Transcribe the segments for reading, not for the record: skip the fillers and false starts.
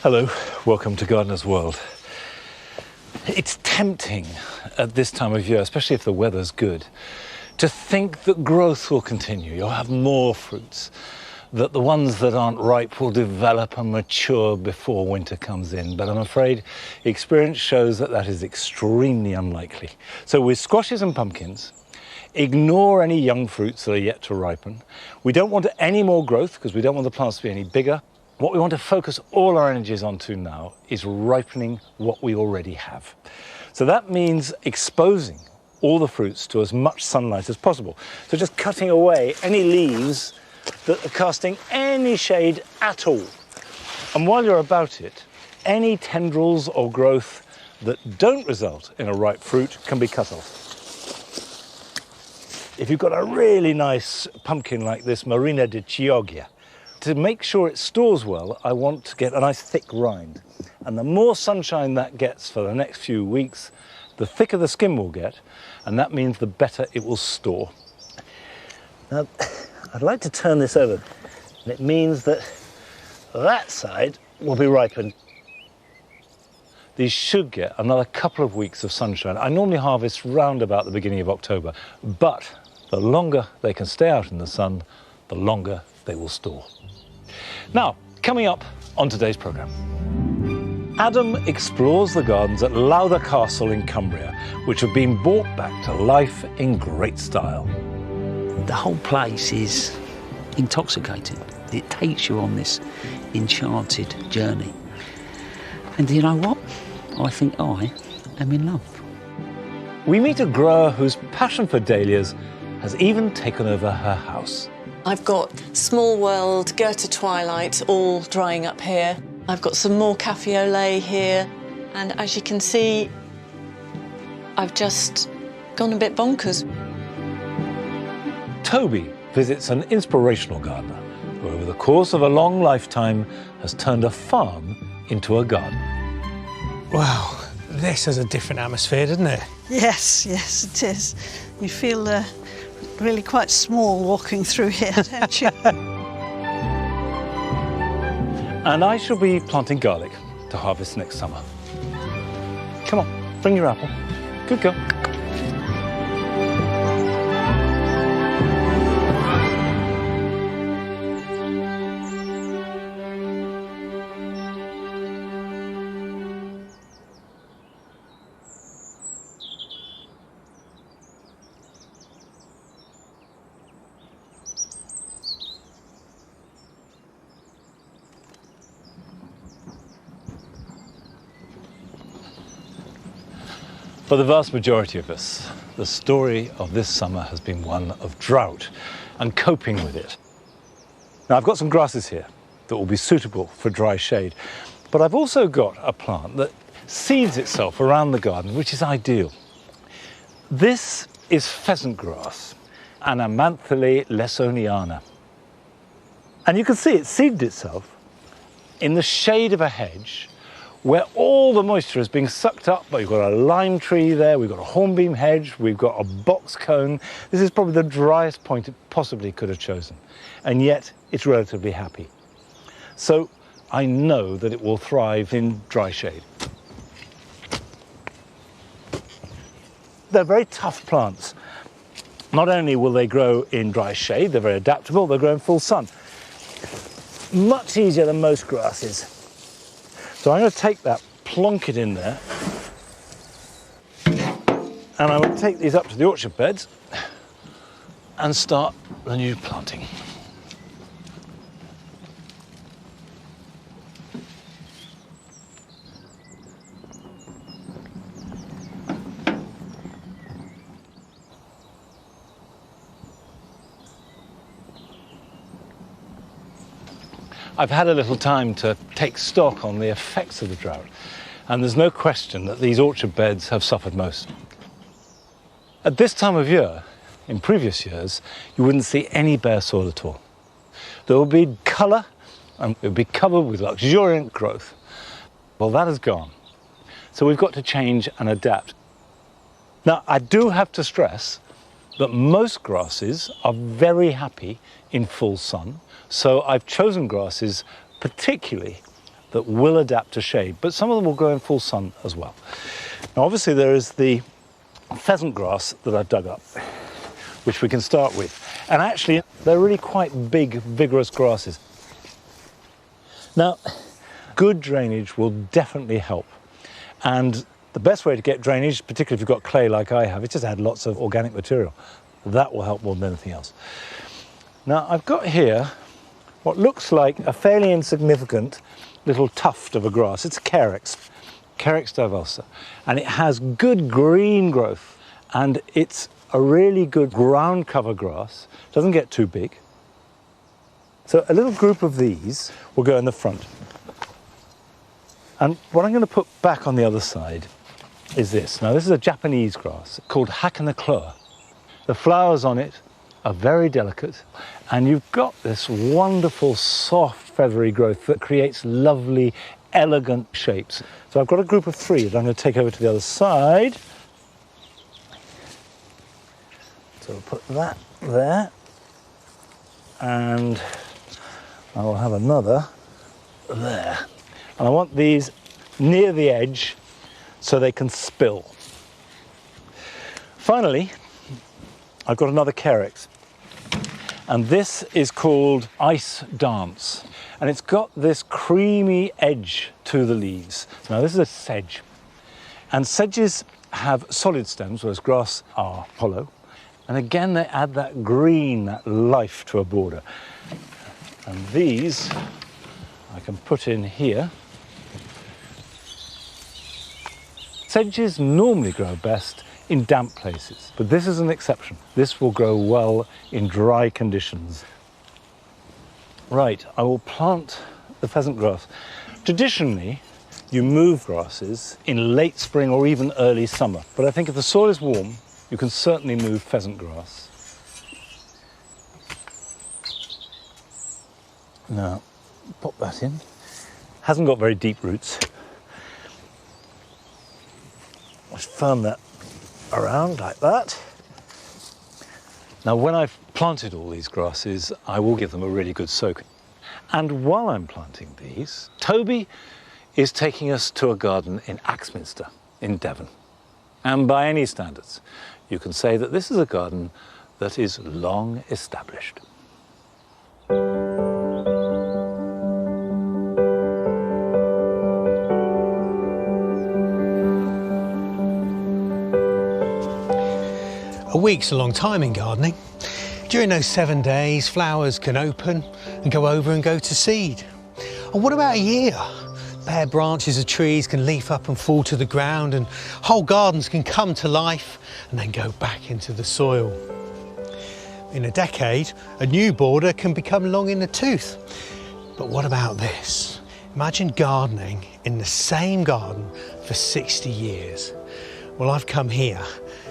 Hello, welcome to Gardener's World. It's tempting at this time of year, especially if the weather's good, to think that growth will continue. You'll have more fruits, that the ones that aren't ripe will develop and mature before winter comes in. But I'm afraid experience shows that that is extremely unlikely. So with squashes and pumpkins, ignore any young fruits that are yet to ripen. We don't want any more growth because we don't want the plants to be any bigger. What we want to focus all our energies onto now is ripening what we already have. So that means exposing all the fruits to as much sunlight as possible. So just cutting away any leaves that are casting any shade at all. And while you're about it, any tendrils or growth that don't result in a ripe fruit can be cut off. If you've got a really nice pumpkin like this, Marina de Chioggia, to make sure it stores well, I want to get a nice thick rind. And the more sunshine that gets for the next few weeks, the thicker the skin will get, and that means the better it will store. Now, I'd like to turn this over, and it means that that side will be ripened. These should get another couple of weeks of sunshine. I normally harvest round about the beginning of October, but the longer they can stay out in the sun, the longer they will store. Now, coming up on today's programme, Adam explores the gardens at Lowther Castle in Cumbria, which have been brought back to life in great style. The whole place is intoxicating. It takes you on this enchanted journey. And you know what? I think I am in love. We meet a grower whose passion for dahlias has even taken over her house. I've got Small World, Goethe Twilight, all drying up here. I've got some more Cafe au lait here. And as you can see, I've just gone a bit bonkers. Toby visits an inspirational gardener who over the course of a long lifetime has turned a farm into a garden. Wow, this has a different atmosphere, doesn't it? Yes, it is. You feel really quite small walking through here, don't you? And I shall be planting garlic to harvest next summer. Come on, bring your apple. Good girl. For the vast majority of us, the story of this summer has been one of drought and coping with it. Now, I've got some grasses here that will be suitable for dry shade, but I've also got a plant that seeds itself around the garden, which is ideal. This is pheasant grass, Ornamental lesoniana. And you can see it seeded itself in the shade of a hedge where all the moisture is being sucked up. But we've got a lime tree there, we've got a hornbeam hedge, we've got a box cone. This is probably the driest point it possibly could have chosen. And yet it's relatively happy. So I know that it will thrive in dry shade. They're very tough plants. Not only will they grow in dry shade, they're very adaptable, they'll grow in full sun. Much easier than most grasses. So I'm going to take that, plonk it in there, and I'm going to take these up to the orchard beds and start the new planting. I've had a little time to take stock on the effects of the drought, and there's no question that these orchard beds have suffered most. At this time of year, in previous years, you wouldn't see any bare soil at all. There would be colour, and it would be covered with luxuriant growth. Well, that has gone. So we've got to change and adapt. Now, I do have to stress that most grasses are very happy in full sun. So I've chosen grasses particularly that will adapt to shade, but some of them will grow in full sun as well. Now, obviously, there is the pheasant grass that I've dug up, which we can start with. And actually, they're really quite big, vigorous grasses. Now, good drainage will definitely help. And the best way to get drainage, particularly if you've got clay like I have, is just add lots of organic material. That will help more than anything else. Now, I've got here what looks like a fairly insignificant little tuft of a grass. It's a carex diversa, and it has good green growth, and it's a really good ground cover grass. Doesn't get too big. So a little group of these will go in the front. And what I'm going to put back on the other side is this. Now, this is a Japanese grass called Hakanakloa. The flowers on it are very delicate, and you've got this wonderful, soft, feathery growth that creates lovely, elegant shapes. So I've got a group of 3 that I'm going to take over to the other side. So we'll put that there, and I will have another there. And I want these near the edge so they can spill. Finally, I've got another carex, and this is called Ice Dance, and it's got this creamy edge to the leaves. Now, this is a sedge, and sedges have solid stems, whereas grass are hollow, and again they add that green, that life to a border. And these I can put in here. Sedges normally grow best in damp places, but this is an exception. This will grow well in dry conditions. Right, I will plant the pheasant grass. Traditionally, you move grasses in late spring or even early summer, but I think if the soil is warm, you can certainly move pheasant grass. Now, pop that in. Hasn't got very deep roots. Just firm that around like that. Now, when I've planted all these grasses, I will give them a really good soak. And while I'm planting these, Toby is taking us to a garden in Axminster in Devon. And by any standards, you can say that this is a garden that is long established. A week's a long time in gardening. During those 7 days, flowers can open and go over and go to seed. And what about a year? Bare branches of trees can leaf up and fall to the ground, and whole gardens can come to life and then go back into the soil. In a decade, a new border can become long in the tooth. But what about this? Imagine gardening in the same garden for 60 years. Well, I've come here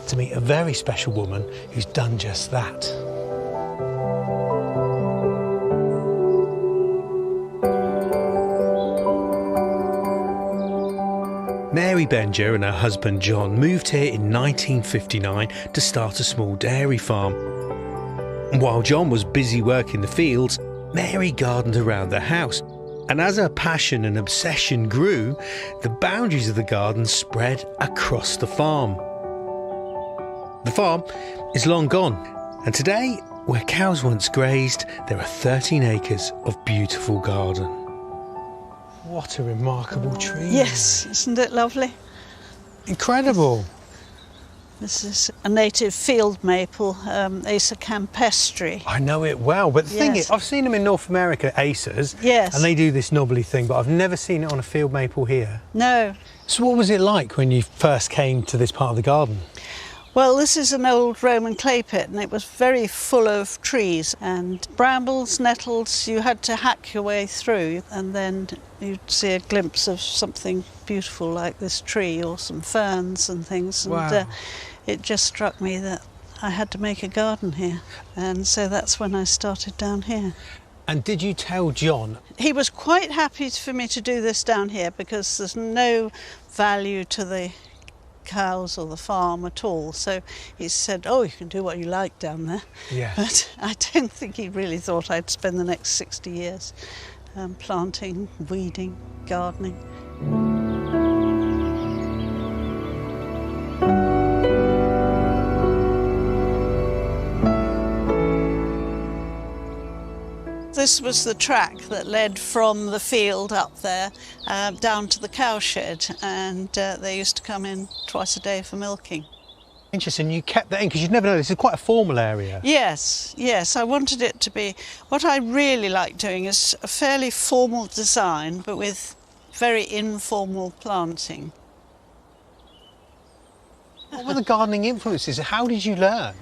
to meet a very special woman who's done just that. Mary Benger and her husband John moved here in 1959 to start a small dairy farm. And while John was busy working the fields, Mary gardened around the house. And as her passion and obsession grew, the boundaries of the garden spread across the farm. The farm is long gone, and today, where cows once grazed, there are 13 acres of beautiful garden. What a remarkable tree. Yes, isn't it lovely? Incredible. This is a native field maple, Acer campestri. I know it well, but the thing Yes. is, I've seen them in North America, acers, Yes. and they do this knobbly thing, but I've never seen it on a field maple here. No. So what was it like when you first came to this part of the garden? Well, this is an old Roman clay pit, and it was very full of trees and brambles, nettles. You had to hack your way through, and then you'd see a glimpse of something beautiful like this tree or some ferns and things. Wow. And it just struck me that I had to make a garden here, and so that's when I started down here. And did you tell John? He was quite happy for me to do this down here because there's no value to the cows or the farm at all, so he said, oh, you can do what you like down there. Yeah. But I don't think he really thought I'd spend the next 60 years planting, weeding, gardening. This was the track that led from the field up there down to the cowshed, and they used to come in twice a day for milking. Interesting, you kept that in because you'd never know, this is quite a formal area. Yes, yes, I wanted it to be, what I really like doing is a fairly formal design, but with very informal planting. What were the gardening influences? How did you learn?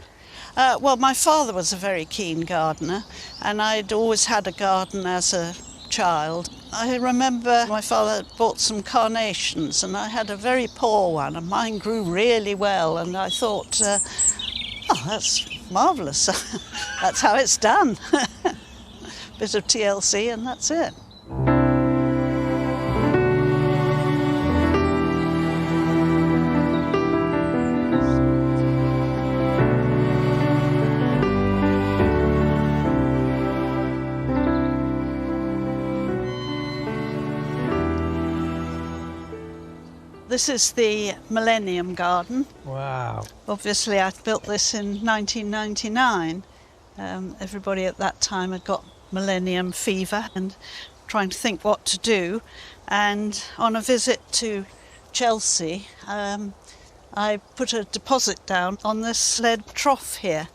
Well, my father was a very keen gardener, and I'd always had a garden as a child. I remember my father bought some carnations, and I had a very poor one, and mine grew really well, and I thought, oh, that's marvellous. That's how it's done. Bit of TLC and that's it. This is the Millennium Garden. Wow. Obviously, I built this in 1999. Everybody at that time had got millennium fever and trying to think what to do. And on a visit to Chelsea, I put a deposit down on this lead trough here.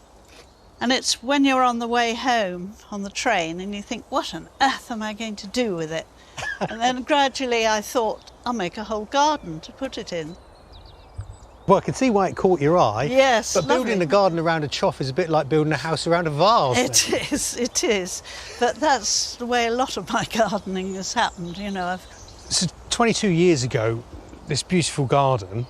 And it's when you're on the way home on the train and you think, what on earth am I going to do with it? And then gradually I thought, I'll make a whole garden to put it in. Well, I can see why it caught your eye. Yes, but building lovely. a garden around a trough is a bit like building a house around a vase. It is. But that's the way a lot of my gardening has happened, you know. So 22 years ago, this beautiful garden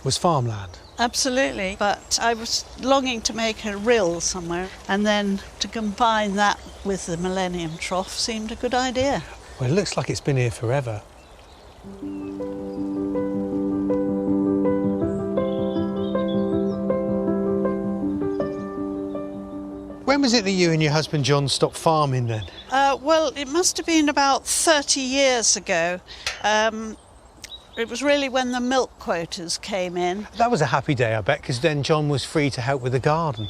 was farmland. Absolutely, but I was longing to make a rill somewhere, and then to combine that with the Millennium Trough seemed a good idea. Well, it looks like it's been here forever. When was it that you and your husband John stopped farming then? Well, it must have been about 30 years ago. It was really when the milk quotas came in. That was a happy day, I bet, because then John was free to help with the garden.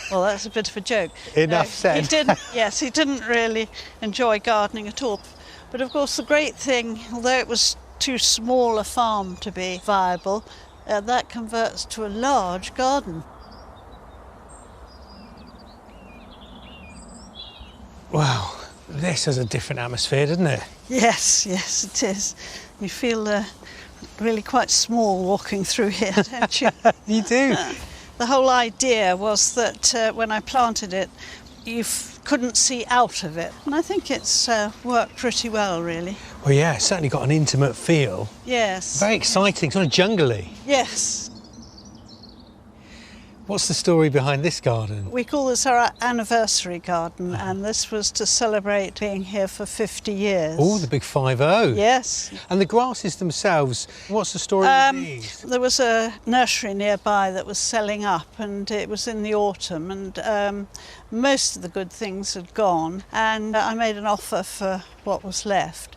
Well, that's a bit of a joke. Enough said. He didn't really enjoy gardening at all. But of course, the great thing, although it was too small a farm to be viable, that converts to a large garden. Wow, this has a different atmosphere, doesn't it? Yes, it is. You feel really quite small walking through here, don't you? You do. The whole idea was that when I planted it, you couldn't see out of it. And I think it's worked pretty well, really. Well, yeah, it's certainly got an intimate feel. Yes. Very exciting, sort of jungly. Yes. What's the story behind this garden? We call this our anniversary garden, and this was to celebrate being here for 50 years. Oh, the big 50. Yes. And the grasses themselves, what's the story with these? There was a nursery nearby that was selling up, and it was in the autumn, and most of the good things had gone, and I made an offer for what was left.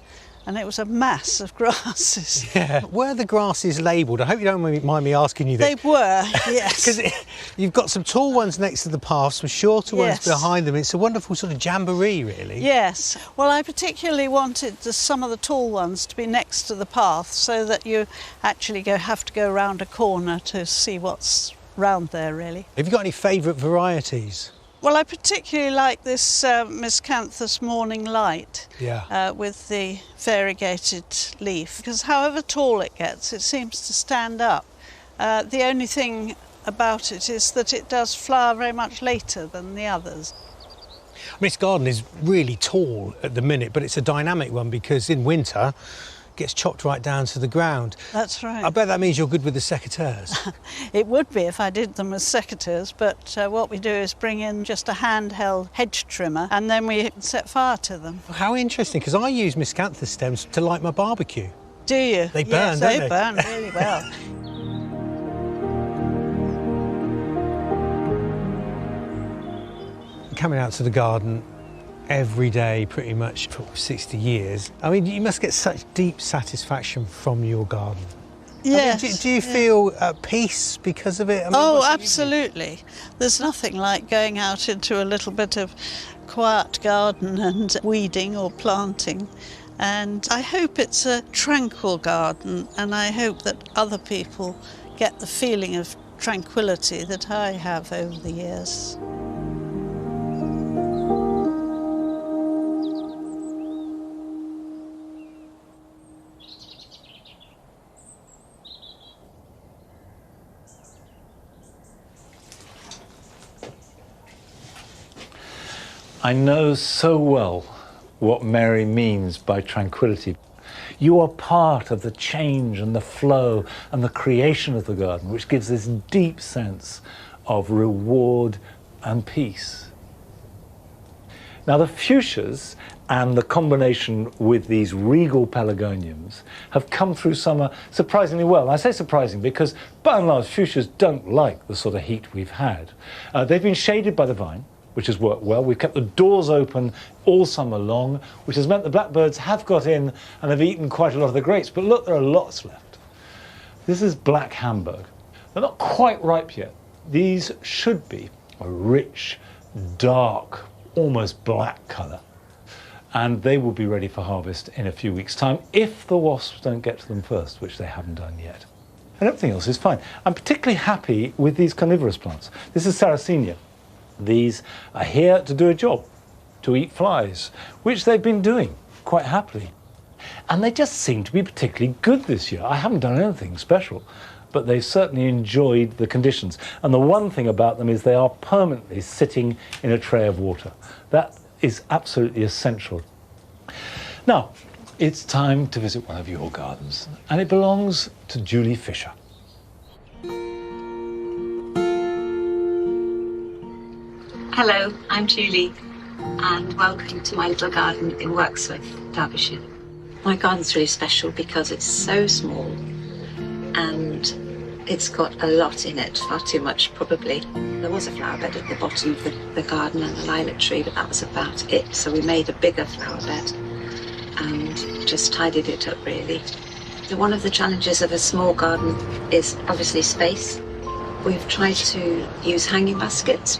And it was a mass of grasses. Yeah. Were the grasses labelled? I hope you don't mind me asking you this. They were, yes. Because you've got some tall ones next to the path, some shorter ones behind them. It's a wonderful sort of jamboree, really. Yes. Well, I particularly wanted some of the tall ones to be next to the path so that you actually have to go round a corner to see what's round there, really. Have you got any favourite varieties? Well, I particularly like this Miscanthus Morning Light with the variegated leaf, because however tall it gets, it seems to stand up. The only thing about it is that it does flower very much later than the others. I mean, this garden is really tall at the minute, but it's a dynamic one because in winter it gets chopped right down to the ground. That's right. I bet that means you're good with the secateurs. It would be if I did them as secateurs, but what we do is bring in just a handheld hedge trimmer and then we set fire to them. How interesting, because I use Miscanthus stems to light my barbecue. Do you? They burn, yes, don't they burn really well. coming out to the garden every day pretty much for 60 years. I mean, you must get such deep satisfaction from your garden. Yes. I mean, do you feel at peace because of it? I mean, Oh, what's it absolutely. There's nothing like going out into a little bit of quiet garden and weeding or planting. And I hope it's a tranquil garden, and I hope that other people get the feeling of tranquility that I have over the years. I know so well what Mary means by tranquility. You are part of the change and the flow and the creation of the garden, which gives this deep sense of reward and peace. Now, the fuchsias and the combination with these regal pelargoniums have come through summer surprisingly well. And I say surprising because, by and large, fuchsias don't like the sort of heat we've had. They've been shaded by the vine, which has worked well. We've kept the doors open all summer long, which has meant the blackbirds have got in and have eaten quite a lot of the grapes. But look, there are lots left. This is Black Hamburg. They're not quite ripe yet. These should be a rich, dark, almost black colour. And they will be ready for harvest in a few weeks' time if the wasps don't get to them first, which they haven't done yet. And everything else is fine. I'm particularly happy with these carnivorous plants. This is Sarracenia. These are here to do a job, to eat flies, which they've been doing quite happily. And they just seem to be particularly good this year. I haven't done anything special, but they've certainly enjoyed the conditions. And the one thing about them is they are permanently sitting in a tray of water. That is absolutely essential. Now, it's time to visit one of your gardens, and it belongs to Julie Fisher. Hello, I'm Julie, and welcome to my little garden in Wirksworth, Derbyshire. My garden's really special because it's so small and it's got a lot in it, far too much probably. There was a flower bed at the bottom of the garden and a lilac tree, but that was about it. So we made a bigger flower bed and just tidied it up really. So one of the challenges of a small garden is obviously space. We've tried to use hanging baskets,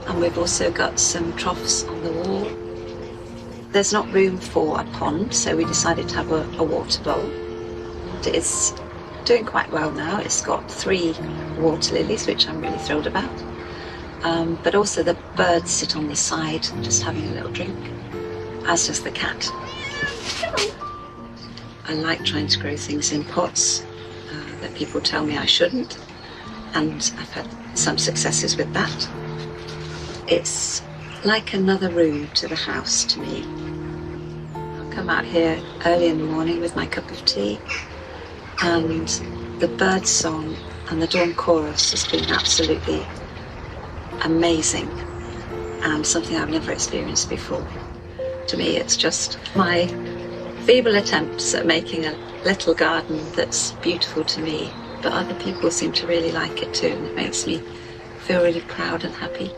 and we've also got some troughs on the wall. There's not room for a pond, so we decided to have a water bowl. It's doing quite well now. It's got 3 water lilies, which I'm really thrilled about. But also the birds sit on the side, just having a little drink, as does the cat. I like trying to grow things in pots that people tell me I shouldn't, and I've had some successes with that. It's like another room to the house to me. I'll come out here early in the morning with my cup of tea, and the bird song and the dawn chorus has been absolutely amazing and something I've never experienced before. To me, it's just my feeble attempts at making a little garden that's beautiful to me, but other people seem to really like it too, and it makes me feel really proud and happy.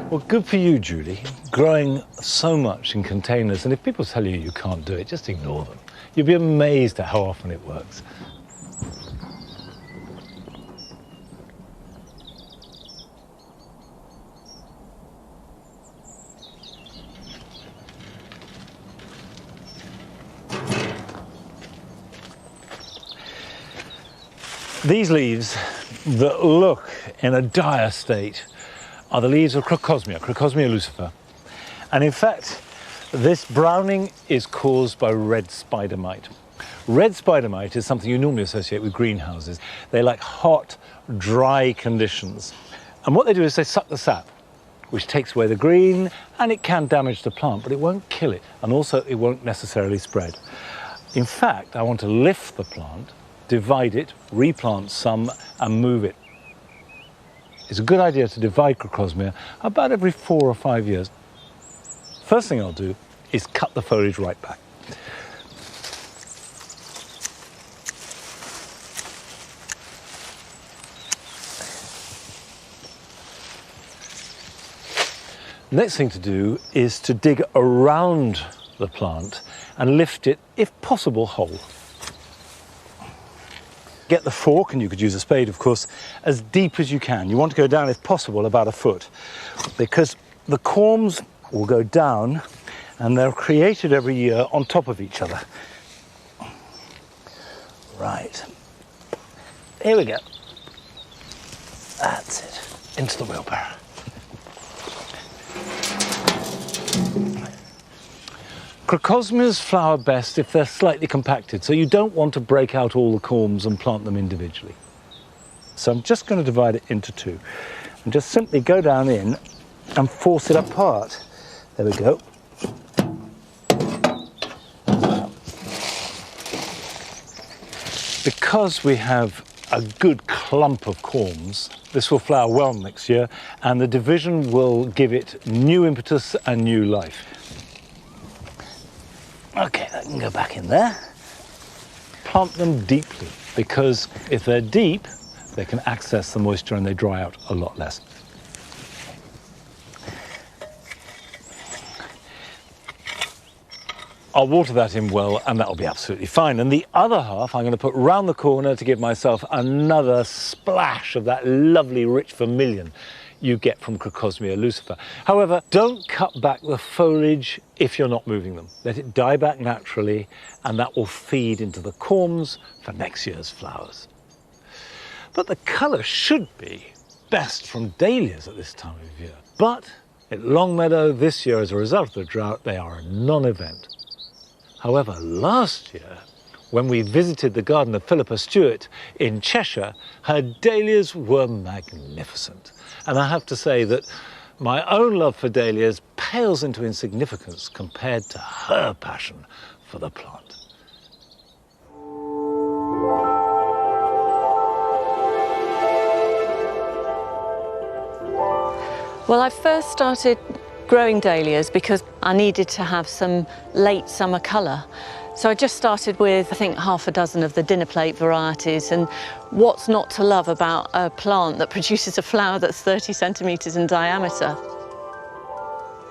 Well, good for you, Julie, growing so much in containers. And if people tell you you can't do it, just ignore them. You'll be amazed at how often it works. These leaves that look in a dire state are the leaves of crocosmia lucifer. And in fact, this browning is caused by red spider mite. Red spider mite is something you normally associate with greenhouses. They like hot, dry conditions. And what they do is they suck the sap, which takes away the green, and it can damage the plant, but it won't kill it. And also, it won't necessarily spread. In fact, I want to lift the plant, divide it, replant some, and move it. it's a good idea to divide crocosmia about every 4 or 5 years. First thing I'll do is cut the foliage right back. Next thing to do is to dig around the plant and lift it, if possible, whole. Get the fork, and you could use a spade, of course, as deep as you can. You want to go down, if possible, about a foot, because the corms will go down and they're created every year on top of each other. Right. Here we go. That's it. Into the wheelbarrow. Crocosmias flower best if they're slightly compacted, so you don't want to break out all the corms and plant them individually. So I'm just going to divide it into two and just simply go down in and force it apart. There we go. Because we have a good clump of corms, this will flower well next year, and the division will give it new impetus and new life. Okay, that can go back in there. Plant them deeply, because if they're deep, they can access the moisture and they dry out a lot less. I'll water that in well, and that'll be absolutely fine. And the other half I'm going to put round the corner to give myself another splash of that lovely rich vermilion you get from Crocosmia lucifer. However, don't cut back the foliage if you're not moving them. Let it die back naturally, and that will feed into the corms for next year's flowers. But the colour should be best from dahlias at this time of year. But at Longmeadow this year, as a result of the drought, they are a non-event. However, last year, when we visited the garden of Philippa Stewart in Cheshire, her dahlias were magnificent. And I have to say that my own love for dahlias pales into insignificance compared to her passion for the plant. Well, I first started growing dahlias because I needed to have some late summer colour. So I just started with, I think, half a dozen of the dinner plate varieties, and what's not to love about a plant that produces a flower that's 30 centimetres in diameter?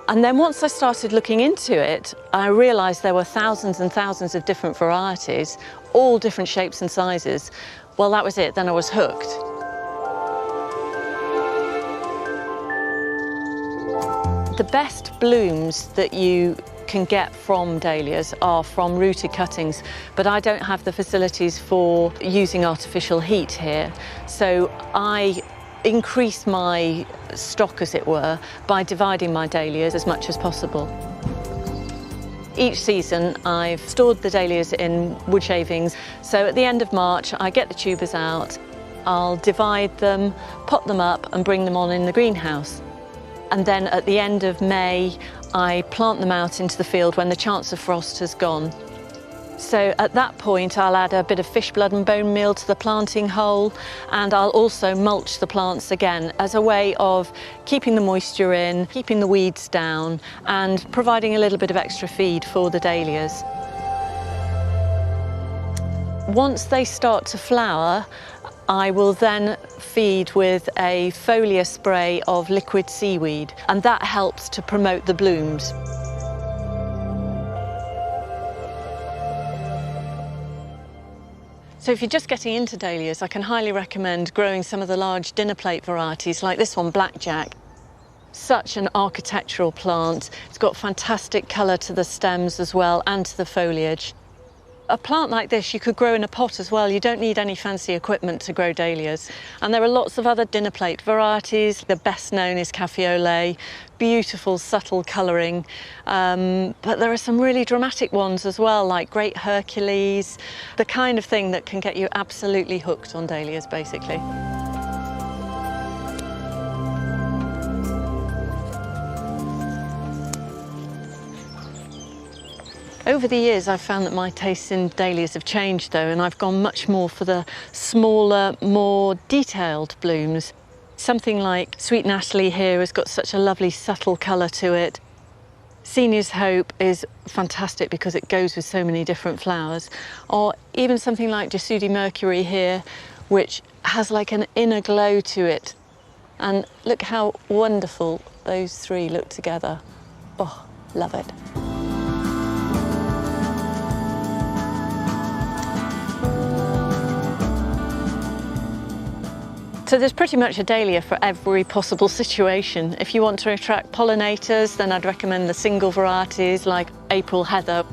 And then once I started looking into it, I realised there were thousands and thousands of different varieties, all different shapes and sizes. Well, that was it, then I was hooked. The best blooms that you can get from dahlias are from rooted cuttings, but I don't have the facilities for using artificial heat here. So I increase my stock, as it were, by dividing my dahlias as much as possible. Each season I've stored the dahlias in wood shavings, so at the end of March I get the tubers out, I'll divide them, pot them up and bring them on in the greenhouse. And then at the end of May, I plant them out into the field when the chance of frost has gone. So at that point, I'll add a bit of fish blood and bone meal to the planting hole, and I'll also mulch the plants again as a way of keeping the moisture in, keeping the weeds down, and providing a little bit of extra feed for the dahlias. Once they start to flower, I will then feed with a foliar spray of liquid seaweed, and that helps to promote the blooms. So if you're just getting into dahlias, I can highly recommend growing some of the large dinner plate varieties like this one, Blackjack. Such an architectural plant. It's got fantastic colour to the stems as well and to the foliage. A plant like this you could grow in a pot as well. You don't need any fancy equipment to grow dahlias. And there are lots of other dinner plate varieties. The best known is Cafe au lait, beautiful subtle colouring. But there are some really dramatic ones as well, like Great Hercules, the kind of thing that can get you absolutely hooked on dahlias, basically. Over the years, I've found that my tastes in dahlias have changed, though, and I've gone much more for the smaller, more detailed blooms. Something like Sweet Natalie here has got such a lovely subtle colour to it. Senior's Hope is fantastic because it goes with so many different flowers. Or even something like Jasudi Mercury here, which has like an inner glow to it. And look how wonderful those three look together. Oh, love it. So there's pretty much a dahlia for every possible situation. If you want to attract pollinators, then I'd recommend the single varieties like April Heather.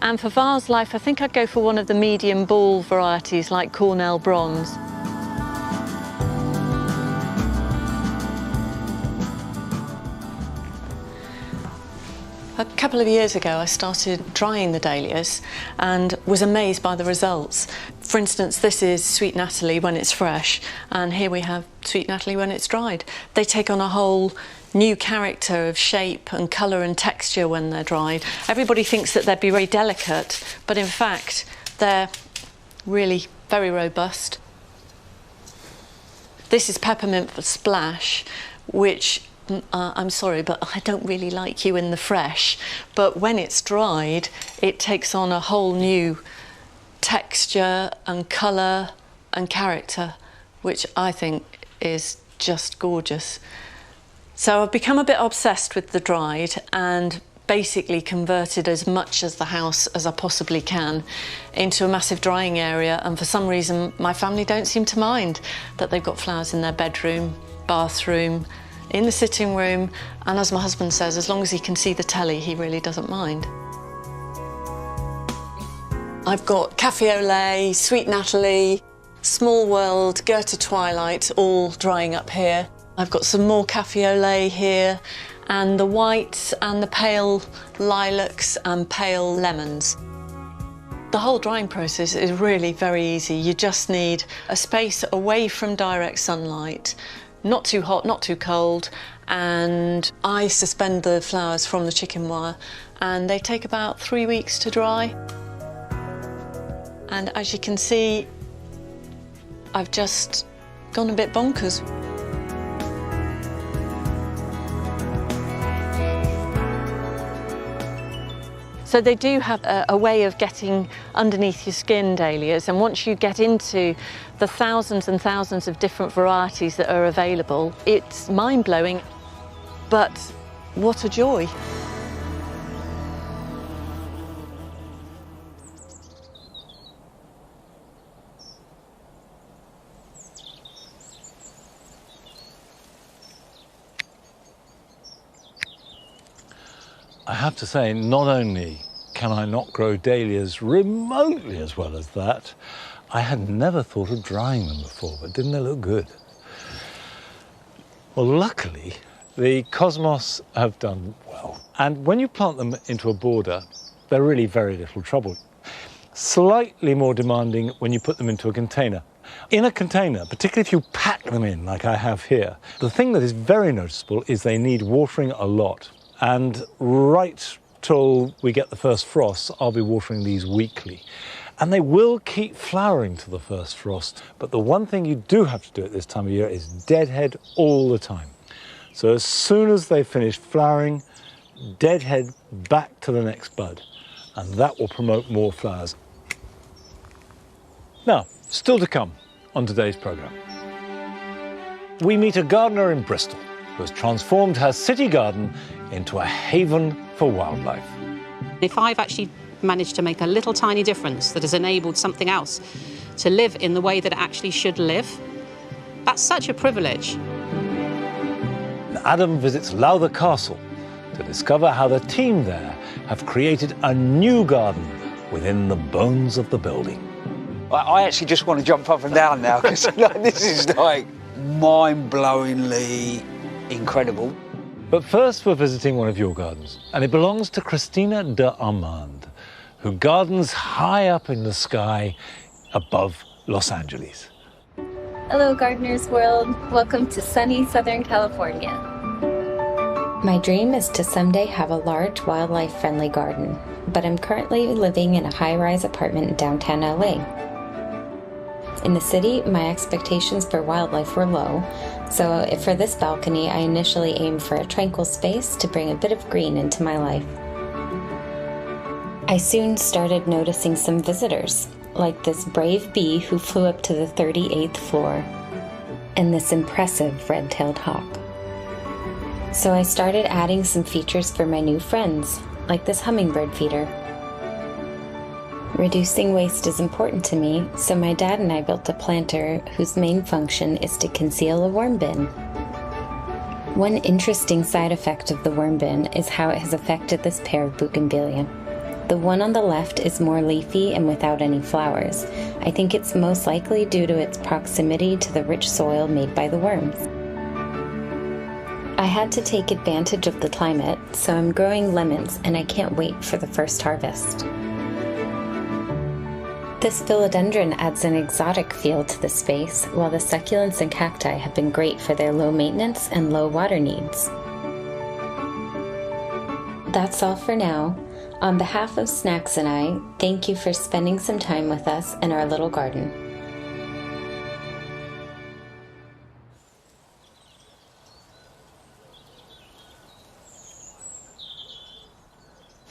And for vase life, I think I'd go for one of the medium ball varieties like Cornell Bronze. A couple of years ago, I started drying the dahlias and was amazed by the results. For instance, this is Sweet Natalie when it's fresh, and here we have Sweet Natalie when it's dried. They take on a whole new character of shape and colour and texture when they're dried. Everybody thinks that they'd be very delicate, but in fact, they're really very robust. This is Peppermint Splash, which I'm sorry, but I don't really like you in the fresh. But when it's dried, it takes on a whole new texture and colour and character, which I think is just gorgeous. So I've become a bit obsessed with the dried and basically converted as much as the house as I possibly can into a massive drying area. And for some reason, my family don't seem to mind that they've got flowers in their bedroom, bathroom, in the sitting room, and as my husband says, as long as he can see the telly, he really doesn't mind. I've got Cafe au Lait, Sweet Natalie, Small World, Goethe Twilight, all drying up here. I've got some more Cafe au Lait here, and the whites and the pale lilacs and pale lemons. The whole drying process is really very easy. You just need a space away from direct sunlight, not too hot, not too cold, and I suspend the flowers from the chicken wire, and they take about 3 weeks to dry. And as you can see, I've just gone a bit bonkers. So they do have a way of getting underneath your skin, dahlias, and once you get into the thousands and thousands of different varieties that are available, it's mind-blowing, but what a joy. I have to say, not only can I not grow dahlias remotely as well as that, I had never thought of drying them before, but didn't they look good? Well, luckily, the cosmos have done well. And when you plant them into a border, they're really very little trouble. Slightly more demanding when you put them into a container. In a container, particularly if you pack them in like I have here, the thing that is very noticeable is they need watering a lot. And right till we get the first frost, I'll be watering these weekly. And they will keep flowering to the first frost. But the one thing you do have to do at this time of year is deadhead all the time. So as soon as they finish flowering, deadhead back to the next bud. And that will promote more flowers. Now, still to come on today's programme. We meet a gardener in Bristol who has transformed her city garden into a haven for wildlife. If I've actually managed to make a little tiny difference that has enabled something else to live in the way that it actually should live, that's such a privilege. Adam visits Lowther Castle to discover how the team there have created a new garden within the bones of the building. I actually just want to jump up and down now because this is like mind-blowingly incredible. But first we're visiting one of your gardens, and it belongs to Christina de Armand, who gardens high up in the sky above Los Angeles. Hello, Gardener's World. Welcome to sunny Southern California. My dream is to someday have a large wildlife-friendly garden, but I'm currently living in a high-rise apartment in downtown LA. In the city, my expectations for wildlife were low, So for this balcony, I initially aimed for a tranquil space to bring a bit of green into my life. I soon started noticing some visitors, like this brave bee who flew up to the 38th floor, and this impressive red-tailed hawk. So I started adding some features for my new friends, like this hummingbird feeder. Reducing waste is important to me, so my dad and I built a planter whose main function is to conceal a worm bin. One interesting side effect of the worm bin is how it has affected this pair of bougainvillea. The one on the left is more leafy and without any flowers. I think it's most likely due to its proximity to the rich soil made by the worms. I had to take advantage of the climate, so I'm growing lemons and I can't wait for the first harvest. This philodendron adds an exotic feel to the space, while the succulents and cacti have been great for their low maintenance and low water needs. That's all for now. On behalf of Snacks and I, thank you for spending some time with us in our little garden.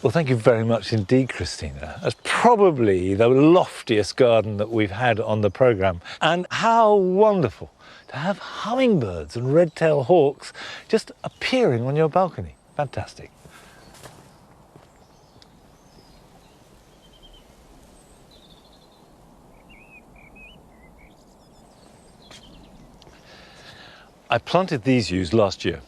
Well, thank you very much indeed, Christina. That's probably the loftiest garden that we've had on the programme. And how wonderful to have hummingbirds and red-tailed hawks just appearing on your balcony. Fantastic. I planted these yews last year.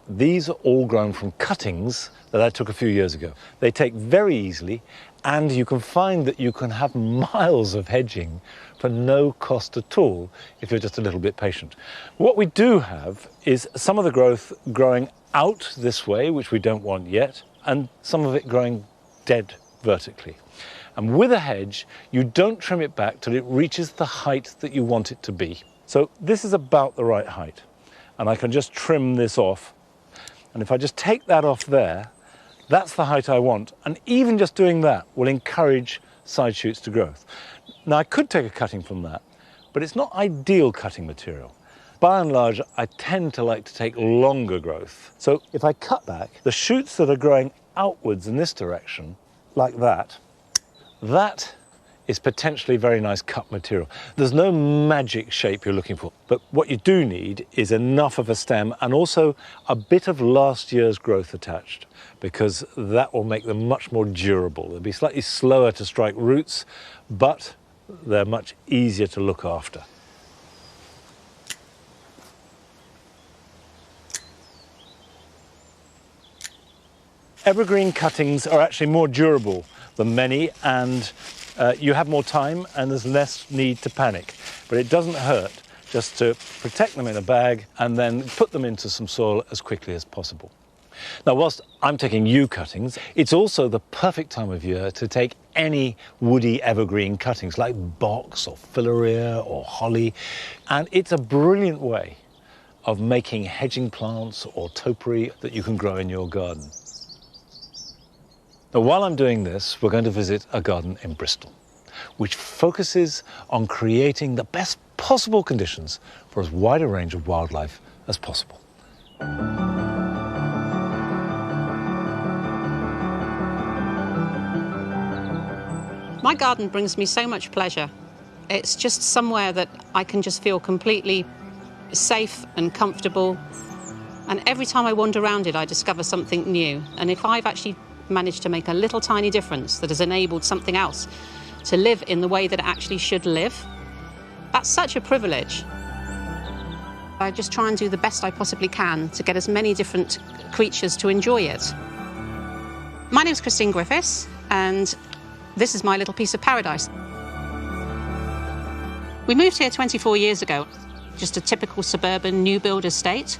These are all grown from cuttings that I took a few years ago. They take very easily, and you can find that you can have miles of hedging for no cost at all if you're just a little bit patient. What we do have is some of the growth growing out this way, which we don't want yet, and some of it growing dead vertically. And with a hedge, you don't trim it back till it reaches the height that you want it to be. So this is about the right height, and I can just trim this off. And if I just take that off there, that's the height I want. And even just doing that will encourage side shoots to growth. Now, I could take a cutting from that, but it's not ideal cutting material. By and large, I tend to like to take longer growth. So if I cut back, the shoots that are growing outwards in this direction, like that, that is potentially very nice cut material. There's no magic shape you're looking for, but what you do need is enough of a stem and also a bit of last year's growth attached, because that will make them much more durable. They'll be slightly slower to strike roots, but they're much easier to look after. Evergreen cuttings are actually more durable than many, and you have more time and there's less need to panic. But it doesn't hurt just to protect them in a bag and then put them into some soil as quickly as possible. Now, whilst I'm taking yew cuttings, it's also the perfect time of year to take any woody evergreen cuttings like box or philauria or holly. And it's a brilliant way of making hedging plants or topiary that you can grow in your garden. Now, while I'm doing this, we're going to visit a garden in Bristol, which focuses on creating the best possible conditions for as wide a range of wildlife as possible. My garden brings me so much pleasure. It's just somewhere that I can just feel completely safe and comfortable. And every time I wander around it, I discover something new. And if I've actually managed to make a little tiny difference that has enabled something else to live in the way that it actually should live, that's such a privilege. I just try and do the best I possibly can to get as many different creatures to enjoy it. My name's Christine Griffiths, and this is my little piece of paradise. We moved here 24 years ago, just a typical suburban new build estate.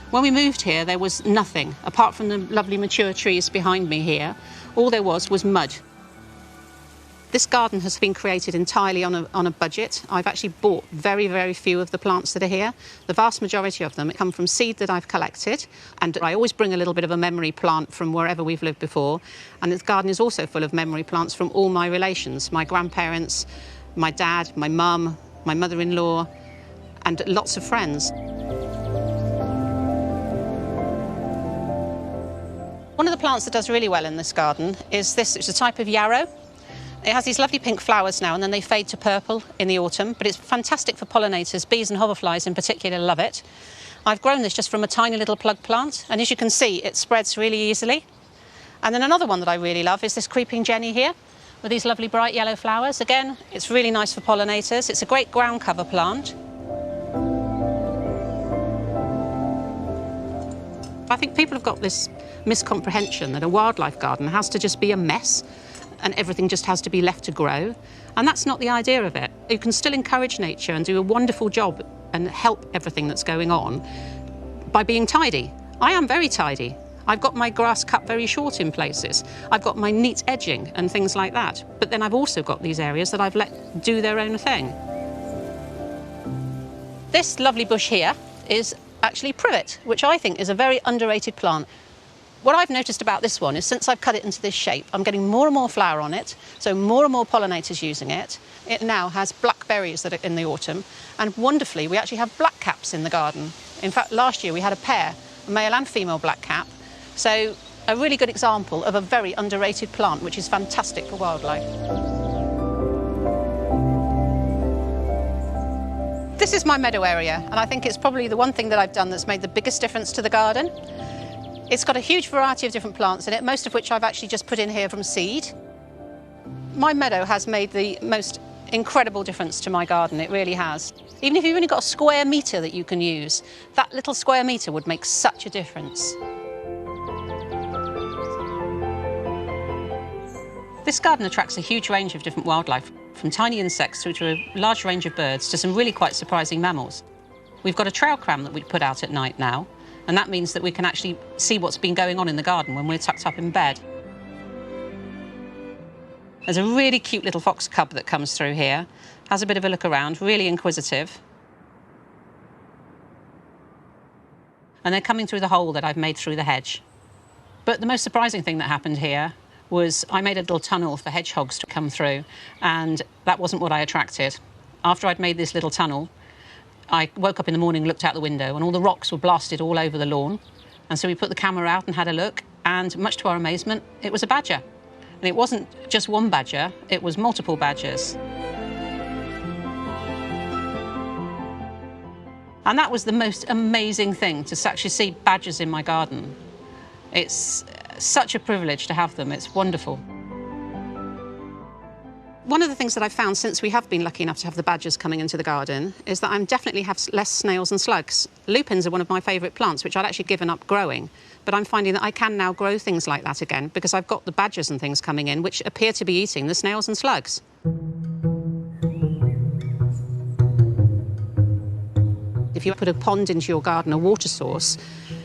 When we moved here, there was nothing, apart from the lovely mature trees behind me here. All there was mud. This garden has been created entirely on a budget. I've actually bought very, very few of the plants that are here. The vast majority of them come from seed that I've collected, and I always bring a little bit of a memory plant from wherever we've lived before. And this garden is also full of memory plants from all my relations, my grandparents, my dad, my mum, my mother-in-law, and lots of friends. One of the plants that does really well in this garden is this. It's a type of yarrow. It has these lovely pink flowers now, and then they fade to purple in the autumn, but it's fantastic for pollinators. Bees and hoverflies in particular love it. I've grown this just from a tiny little plug plant, and as you can see, it spreads really easily. And then another one that I really love is this creeping jenny here, with these lovely bright yellow flowers. Again, it's really nice for pollinators. It's a great ground cover plant. I think people have got this miscomprehension that a wildlife garden has to just be a mess and everything just has to be left to grow. And that's not the idea of it. You can still encourage nature and do a wonderful job and help everything that's going on by being tidy. I am very tidy. I've got my grass cut very short in places. I've got my neat edging and things like that. But then I've also got these areas that I've let do their own thing. This lovely bush here is actually privet, which I think is a very underrated plant. What I've noticed about this one is since I've cut it into this shape, I'm getting more and more flower on it, so more and more pollinators using it. It now has black berries that are in the autumn, and wonderfully, we actually have blackcaps in the garden. In fact, last year we had a pair, a male and female blackcap, so a really good example of a very underrated plant, which is fantastic for wildlife. This is my meadow area, and I think it's probably the one thing that I've done that's made the biggest difference to the garden. It's got a huge variety of different plants in it, most of which I've actually just put in here from seed. My meadow has made the most incredible difference to my garden, it really has. Even if you've only got a square metre that you can use, that little square metre would make such a difference. This garden attracts a huge range of different wildlife, from tiny insects through to a large range of birds to some really quite surprising mammals. We've got a trail cam that we put out at night now, and that means that we can actually see what's been going on in the garden when we're tucked up in bed. There's a really cute little fox cub that comes through here, has a bit of a look around, really inquisitive. And they're coming through the hole that I've made through the hedge. But the most surprising thing that happened here was I made a little tunnel for hedgehogs to come through, and that wasn't what I attracted. After I'd made this little tunnel, I woke up in the morning, looked out the window, and all the rocks were blasted all over the lawn. And so we put the camera out and had a look, and much to our amazement, it was a badger. And it wasn't just one badger, it was multiple badgers. And that was the most amazing thing, to actually see badgers in my garden. It's such a privilege to have them, it's wonderful. One of the things that I've found since we have been lucky enough to have the badgers coming into the garden is that I definitely have less snails and slugs. Lupins are one of my favourite plants, which I'd actually given up growing, but I'm finding that I can now grow things like that again because I've got the badgers and things coming in which appear to be eating the snails and slugs. If you put a pond into your garden, a water source,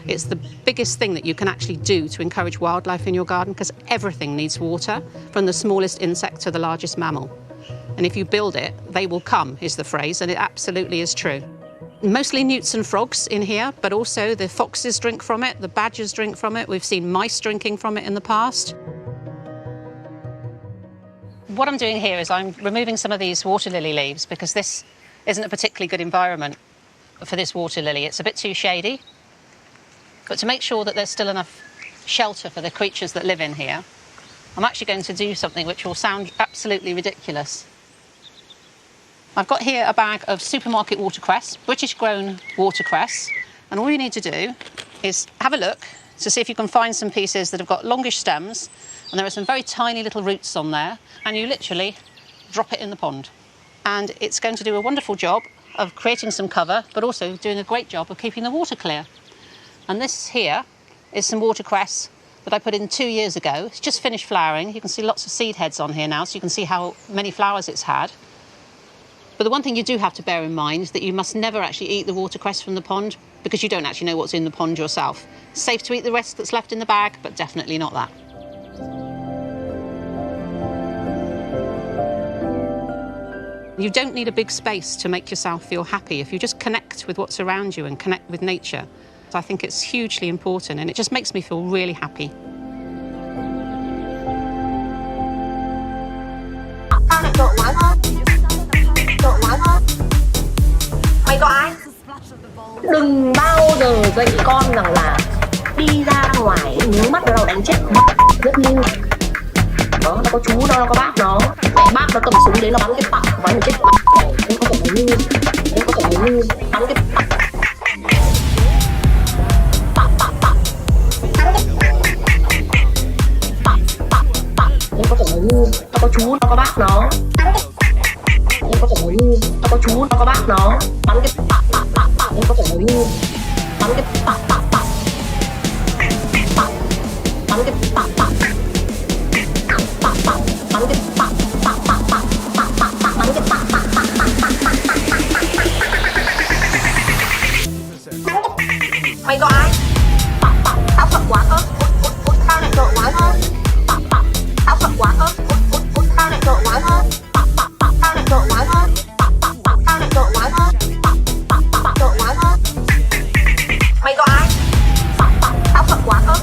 it's the biggest thing that you can actually do to encourage wildlife in your garden because everything needs water, from the smallest insect to the largest mammal. And if you build it, they will come, is the phrase, and it absolutely is true. Mostly newts and frogs in here, but also the foxes drink from it, the badgers drink from it. We've seen mice drinking from it in the past. What I'm doing here is I'm removing some of these water lily leaves because this isn't a particularly good environment for this water lily. It's a bit too shady. But to make sure that there's still enough shelter for the creatures that live in here, I'm actually going to do something which will sound absolutely ridiculous. I've got here a bag of supermarket watercress, British-grown watercress, and all you need to do is have a look to see if you can find some pieces that have got longish stems, and there are some very tiny little roots on there, and you literally drop it in the pond. And it's going to do a wonderful job of creating some cover, but also doing a great job of keeping the water clear. And this here is some watercress that I put in 2 years ago. It's just finished flowering. You can see lots of seed heads on here now, so you can see how many flowers it's had. But the one thing you do have to bear in mind is that you must never actually eat the watercress from the pond because you don't actually know what's in the pond yourself. It's safe to eat the rest that's left in the bag, but definitely not that. You don't need a big space to make yourself feel happy if you just connect with what's around you and connect with nature. I think it's hugely important and it just makes me feel really happy. My có ai? Đừng bao giờ dạy con rằng là đi ra ngoài nhướng mắt nó đâu đánh chết rất lưu. Đó, nó có chú đó, nó có bác đó. Bác nó cầm súng đến nó bắn cái pặc bắn chết. Em có thể nói như, em có thể nói như bắn cái pặc. Em có thể nói như nó có chú, nó có bác nó. Em có thể nói như nó có chú, nó có bác nó. Bắn cái pặc. Em có thể nói như bắn cái pặc. Bắn cái pặc. Mày có ai? Tao sợ quá cơ. Tao lại sợ quá thôi. Tao sợ quá cơ. Tao lại sợ quá thôi. Tao lại sợ quá thôi. Tao lại sợ quá thôi. Sợ quá thôi. Mày có ai? Tao sợ quá cơ.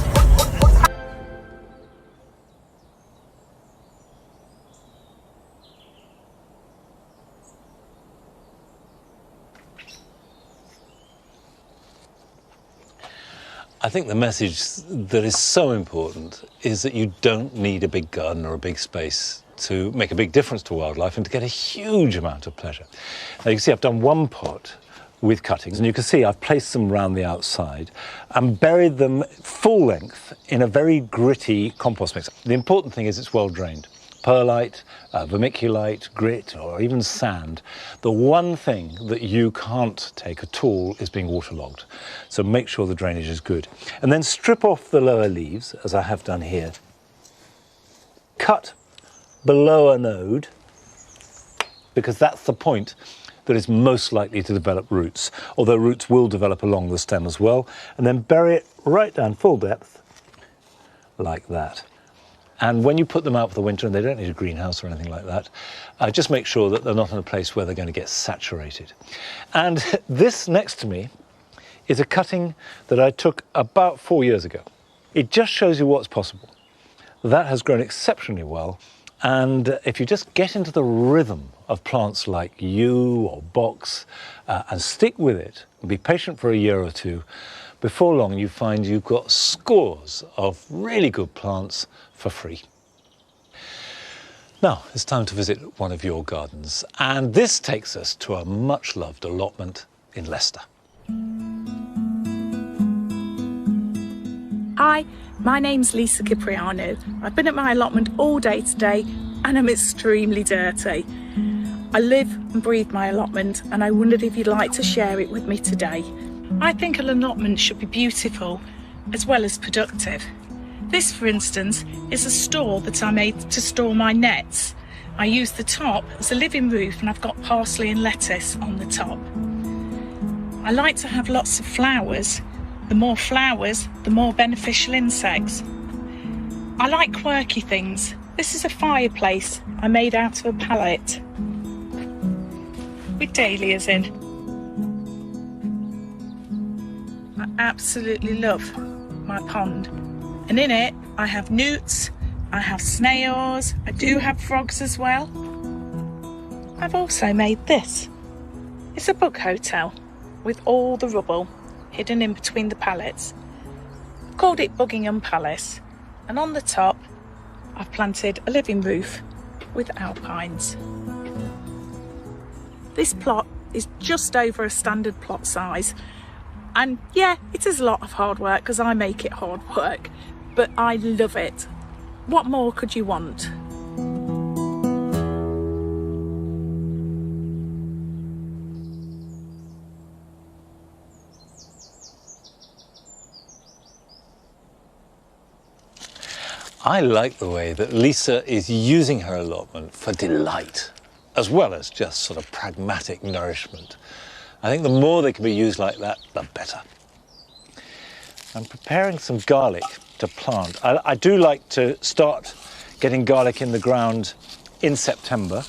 I think the message that is so important is that you don't need a big garden or a big space to make a big difference to wildlife and to get a huge amount of pleasure. Now you can see I've done one pot with cuttings, and you can see I've placed them around the outside and buried them full length in a very gritty compost mix. The important thing is it's well drained. Perlite, vermiculite, grit, or even sand. The one thing that you can't take at all is being waterlogged. So make sure the drainage is good. And then strip off the lower leaves, as I have done here. Cut below a node, because that's the point that is most likely to develop roots, although roots will develop along the stem as well. And then bury it right down full depth, like that. And when you put them out for the winter, and they don't need a greenhouse or anything like that, just make sure that they're not in a place where they're going to get saturated. And this next to me is a cutting that I took about 4 years ago. It just shows you what's possible. That has grown exceptionally well. And if you just get into the rhythm of plants like yew or box and stick with it and be patient for a year or two, before long you find you've got scores of really good plants for free. Now it's time to visit one of your gardens, and this takes us to a much loved allotment in Leicester. Hi, my name's Lisa Cipriano. I've been at my allotment all day today and I'm extremely dirty. I live and breathe my allotment, and I wondered if you'd like to share it with me today. I think an allotment should be beautiful as well as productive. This, for instance, is a store that I made to store my nets. I use the top as a living roof, and I've got parsley and lettuce on the top. I like to have lots of flowers. The more flowers, the more beneficial insects. I like quirky things. This is a fireplace I made out of a pallet with dahlias in. I absolutely love my pond. And in it, I have newts, I have snails, I do have frogs as well. I've also made this. It's a book hotel with all the rubble hidden in between the pallets. I've called it Buckingham Palace, and on the top, I've planted a living roof with alpines. This plot is just over a standard plot size. And yeah, it is a lot of hard work because I make it hard work, but I love it. What more could you want? I like the way that Lisa is using her allotment for delight, as well as just sort of pragmatic nourishment. I think the more they can be used like that, the better. I'm preparing some garlic to plant. I do like to start getting garlic in the ground in September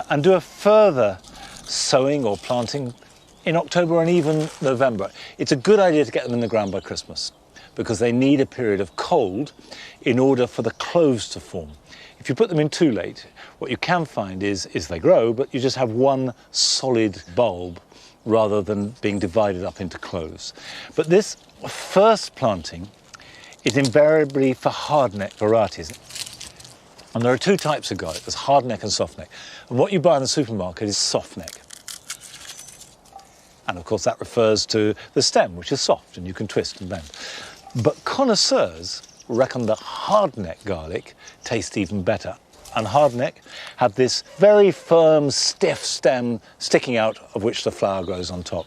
and do a further sowing or planting in October and even November. It's a good idea to get them in the ground by Christmas because they need a period of cold in order for the cloves to form. If you put them in too late, what you can find is they grow, but you just have one solid bulb rather than being divided up into cloves. But this first planting is invariably for hardneck varieties. And there are two types of garlic, there's hardneck and softneck. And what you buy in the supermarket is softneck. And of course that refers to the stem, which is soft and you can twist and bend. But connoisseurs reckon that hardneck garlic tastes even better. And hardneck have this very firm, stiff stem sticking out of which the flower grows on top.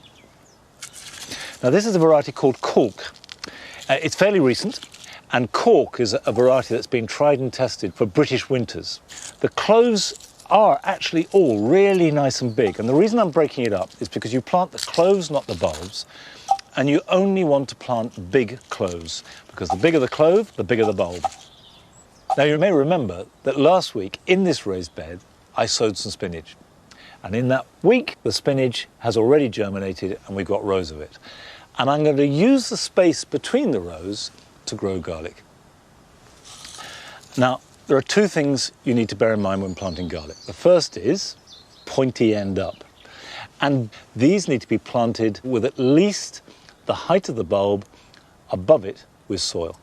Now this is a variety called cork. It's fairly recent, and cork is a variety that's been tried and tested for British winters. The cloves are actually all really nice and big, and the reason I'm breaking it up is because you plant the cloves, not the bulbs, and you only want to plant big cloves, because the bigger the clove, the bigger the bulb. Now you may remember that last week in this raised bed I sowed some spinach, and in that week the spinach has already germinated and we've got rows of it. And I'm going to use the space between the rows to grow garlic. Now, there are two things you need to bear in mind when planting garlic. The first is pointy end up. And these need to be planted with at least the height of the bulb above it with soil.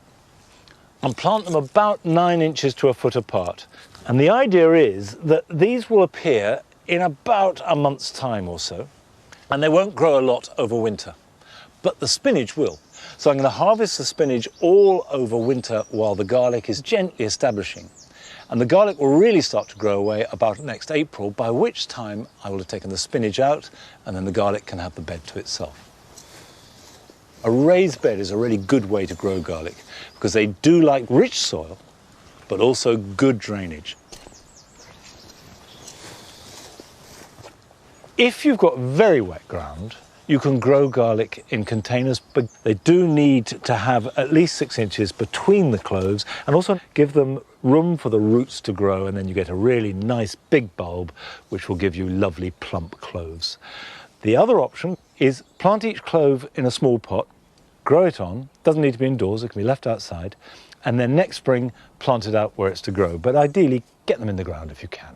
And plant them about 9 inches to a foot apart. And the idea is that these will appear in about a month's time or so, and they won't grow a lot over winter. But the spinach will. So I'm going to harvest the spinach all over winter while the garlic is gently establishing. And the garlic will really start to grow away about next April, by which time I will have taken the spinach out and then the garlic can have the bed to itself. A raised bed is a really good way to grow garlic because they do like rich soil, but also good drainage. If you've got very wet ground, you can grow garlic in containers, but they do need to have at least 6 inches between the cloves and also give them room for the roots to grow, and then you get a really nice big bulb which will give you lovely plump cloves. The other option is plant each clove in a small pot, grow it on, doesn't need to be indoors, it can be left outside, and then next spring plant it out where it's to grow, but ideally get them in the ground if you can.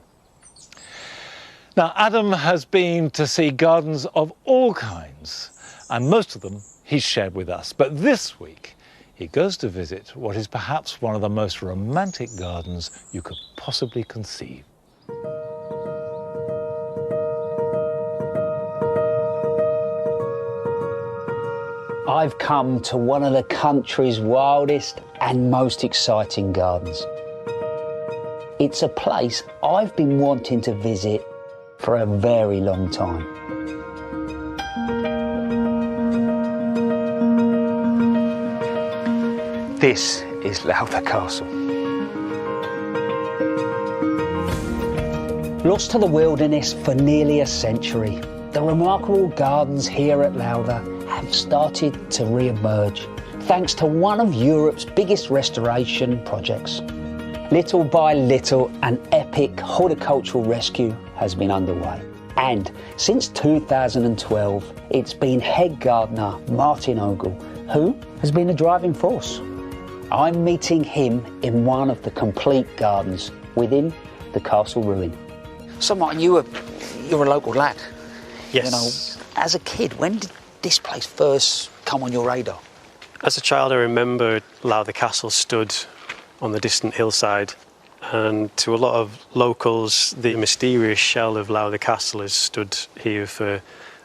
Now, Adam has been to see gardens of all kinds, and most of them he's shared with us. But this week, he goes to visit what is perhaps one of the most romantic gardens you could possibly conceive. I've come to one of the country's wildest and most exciting gardens. It's a place I've been wanting to visit for a very long time. This is Lowther Castle. Lost to the wilderness for nearly a century, the remarkable gardens here at Lowther have started to re-emerge thanks to one of Europe's biggest restoration projects. Little by little, an epic horticultural rescue has been underway. And since 2012, it's been head gardener Martin Ogle who has been the driving force. I'm meeting him in one of the complete gardens within the castle ruin. So Martin, you're a local lad. Yes. You know, as a kid, when did this place first come on your radar? As a child, I remember Lowther Castle stood on the distant hillside, and to a lot of locals, the mysterious shell of Lowther Castle has stood here for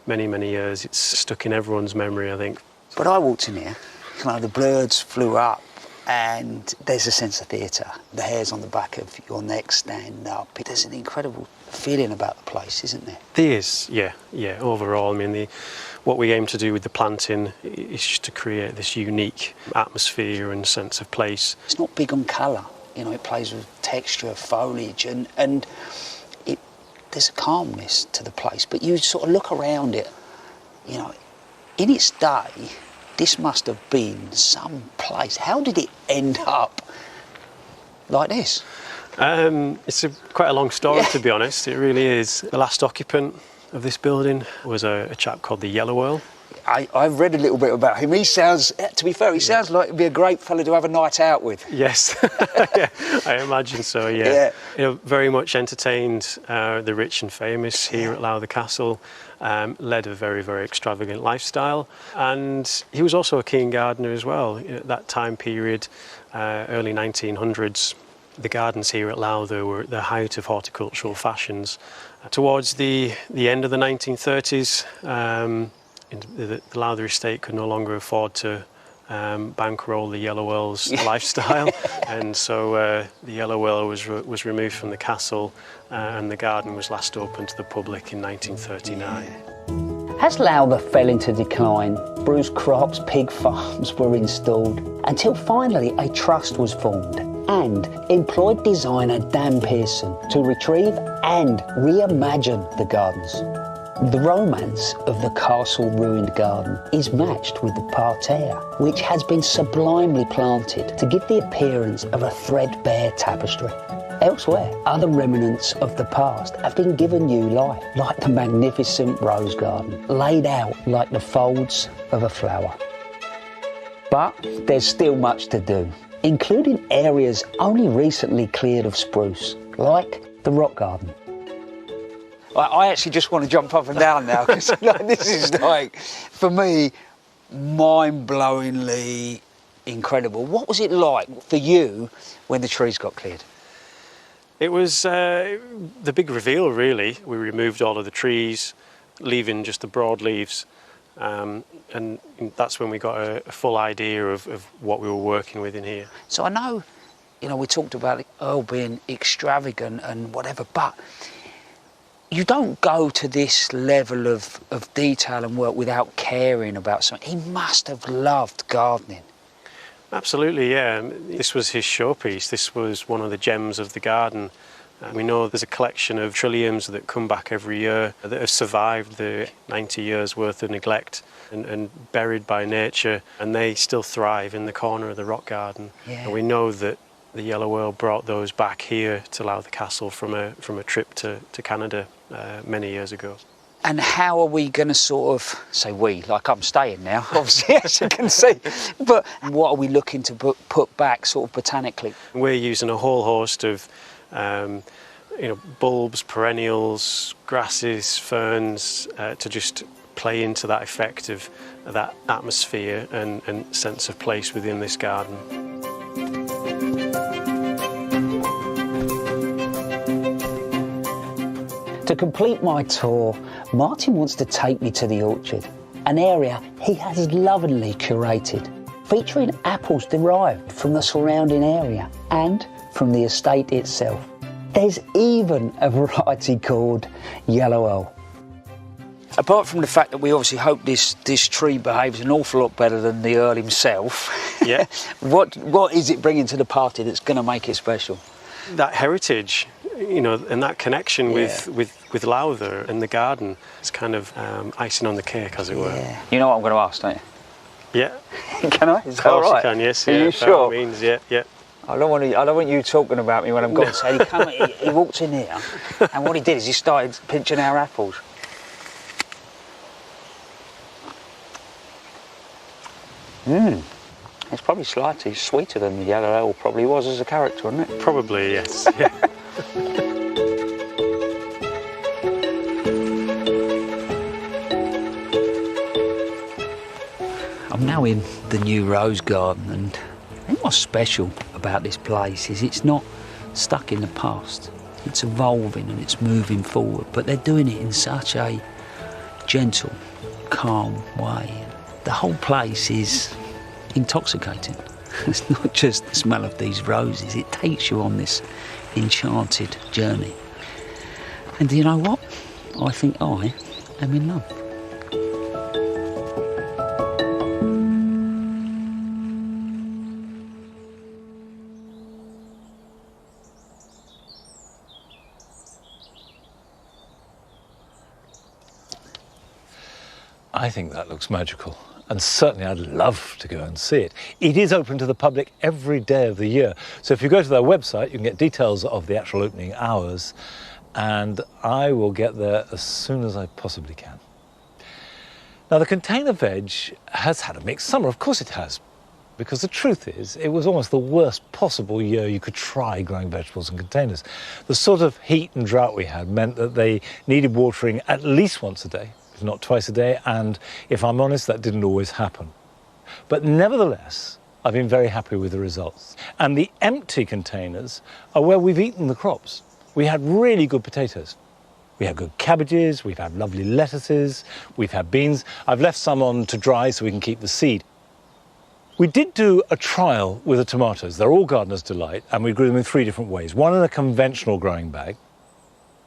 many, many years. It's stuck in everyone's memory, I think. But I walked in here, you know, the birds flew up, and there's a sense of theatre. The hairs on the back of your neck stand up. There's an incredible feeling about the place, isn't there? There is, yeah. Overall, I mean, what we aim to do with the planting is just to create this unique atmosphere and sense of place. It's not big on colour, you know, it plays with texture, foliage, and there's a calmness to the place. But you sort of look around it, you know, in its day, this must have been some place. How did it end up like this? It's quite a long story, to be honest. It really is. The last occupant of this building was a chap called the Yellow Earl. I've read a little bit about him. He sounds, to be fair, he sounds like he'd be a great fella to have a night out with. Yes, yeah, I imagine so, yeah. You know, very much entertained the rich and famous here at Lowther Castle, led a very, very extravagant lifestyle, and he was also a keen gardener as well. At that time period, early 1900s, the gardens here at Lowther were at the height of horticultural fashions. Towards the end of the 1930s, the Lowther estate could no longer afford to bankroll the yellow whale's lifestyle, and so the yellow whale was removed from the castle, and the garden was last opened to the public in 1939. As Lowther fell into decline, bruised crops, pig farms were installed, until finally a trust was formed and employed designer Dan Pearson to retrieve and reimagine the gardens. The romance of the castle ruined garden is matched with the parterre, which has been sublimely planted to give the appearance of a threadbare tapestry. Elsewhere, other remnants of the past have been given new life, like the magnificent rose garden, laid out like the folds of a flower. But there's still much to do, including areas only recently cleared of spruce, like the rock garden. I actually just want to jump up and down now, because this is like, for me, mind-blowingly incredible. What was it like for you when the trees got cleared? It was the big reveal, really. We removed all of the trees, leaving just the broad leaves, and that's when we got a full idea of what we were working with in here. So I know, we talked about the Earl being extravagant and whatever, but you don't go to this level of detail and work without caring about something. He must have loved gardening. Absolutely, yeah. This was his showpiece. This was one of the gems of the garden. We know there's a collection of trilliums that come back every year that have survived the 90 years worth of neglect and buried by nature, and they still thrive in the corner of the rock garden. Yeah. And we know that the yellow whale brought those back here to Lowther Castle from a trip to Canada many years ago. And how are we going to sort of, say we, like I'm staying now, obviously, as you can see, but what are we looking to put back sort of botanically? We're using a whole host of bulbs, perennials, grasses, ferns, to just play into that effect of that atmosphere and sense of place within this garden. To complete my tour, Martin wants to take me to the orchard, an area he has lovingly curated, featuring apples derived from the surrounding area and from the estate itself. There's even a variety called Yellow Earl. Apart from the fact that we obviously hope this tree behaves an awful lot better than the Earl himself, yeah. what is it bringing to the party that's going to make it special? That heritage, and that connection with Lowther and the garden, it's kind of icing on the cake, as it were. You know what I'm going to ask, don't you? Yeah. Can I? Is of course that all right? You can, yes. Are you sure? By all means, yeah. I don't want you talking about me when I'm gone. So he walked in here, and what he did is he started pinching our apples. It's probably slightly sweeter than the yellow ale probably was as a character, wasn't it? Probably, yes. Yeah. I'm now in the new rose garden, and I think what's special about this place is it's not stuck in the past. It's evolving and it's moving forward, but they're doing it in such a gentle, calm way. The whole place is intoxicating. It's not just the smell of these roses, it takes you on this enchanted journey. And you know what? I think I am in love. I think that looks magical, and certainly I'd love to go and see it. It is open to the public every day of the year, so if you go to their website you can get details of the actual opening hours, and I will get there as soon as I possibly can. Now, Now, the container veg has had a mixed summer. Of course it has, because the truth is it was almost the worst possible year you could try growing vegetables in containers. The sort of heat and drought we had meant that they needed watering at least once a day, if not twice a day, and if I'm honest, that didn't always happen. But nevertheless, I've been very happy with the results. And the empty containers are where we've eaten the crops. We had really good potatoes. We had good cabbages, we've had lovely lettuces, we've had beans. I've left some on to dry so we can keep the seed. We did do a trial with the tomatoes. They're all gardener's delight, and we grew them in 3 different ways. One in a conventional growing bag,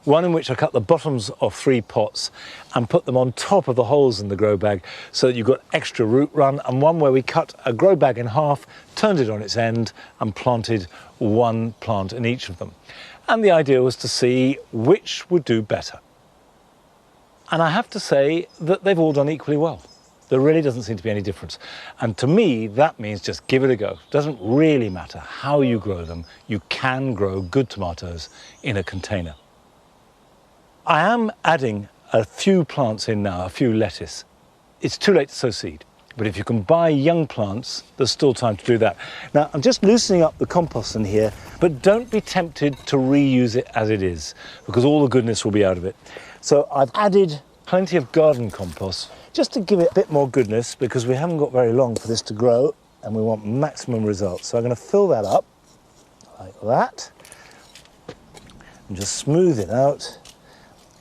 one in which I cut the bottoms of 3 pots and put them on top of the holes in the grow bag so that you've got extra root run, and one where we cut a grow bag in half, turned it on its end and planted 1 plant in each of them. And the idea was to see which would do better. And I have to say that they've all done equally well. There really doesn't seem to be any difference. And to me, that means just give it a go. It doesn't really matter how you grow them. You can grow good tomatoes in a container. I am adding a few plants in now, a few lettuce. It's too late to sow seed, but if you can buy young plants, there's still time to do that. Now, I'm just loosening up the compost in here, but don't be tempted to reuse it as it is, because all the goodness will be out of it. So I've added plenty of garden compost, just to give it a bit more goodness, because we haven't got very long for this to grow, and we want maximum results. So I'm going to fill that up, like that, and just smooth it out,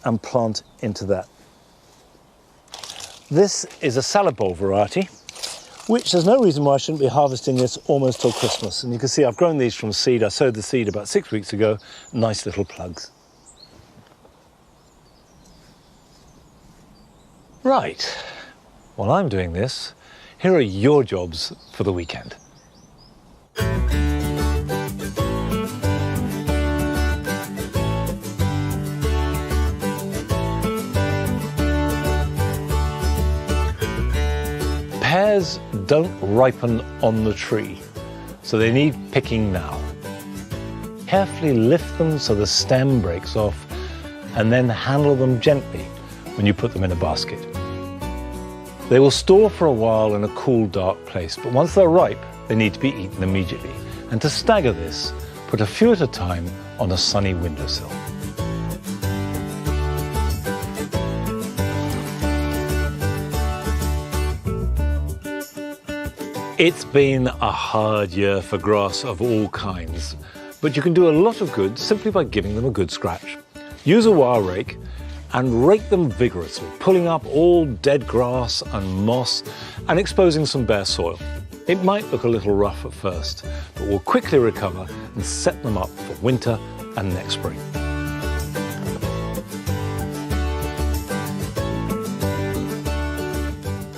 and plant into that. This is a salad bowl variety, which there's no reason why I shouldn't be harvesting this almost till Christmas. And you can see I've grown these from seed. I sowed the seed about 6 weeks ago. Nice little plugs. Right, while I'm doing this, here are your jobs for the weekend. Pears don't ripen on the tree, so they need picking now. Carefully lift them so the stem breaks off, and then handle them gently when you put them in a basket. They will store for a while in a cool, dark place, but once they're ripe, they need to be eaten immediately. And to stagger this, put a few at a time on a sunny windowsill. It's been a hard year for grass of all kinds, but you can do a lot of good simply by giving them a good scratch. Use a wire rake and rake them vigorously, pulling up all dead grass and moss and exposing some bare soil. It might look a little rough at first, but we'll quickly recover and set them up for winter and next spring.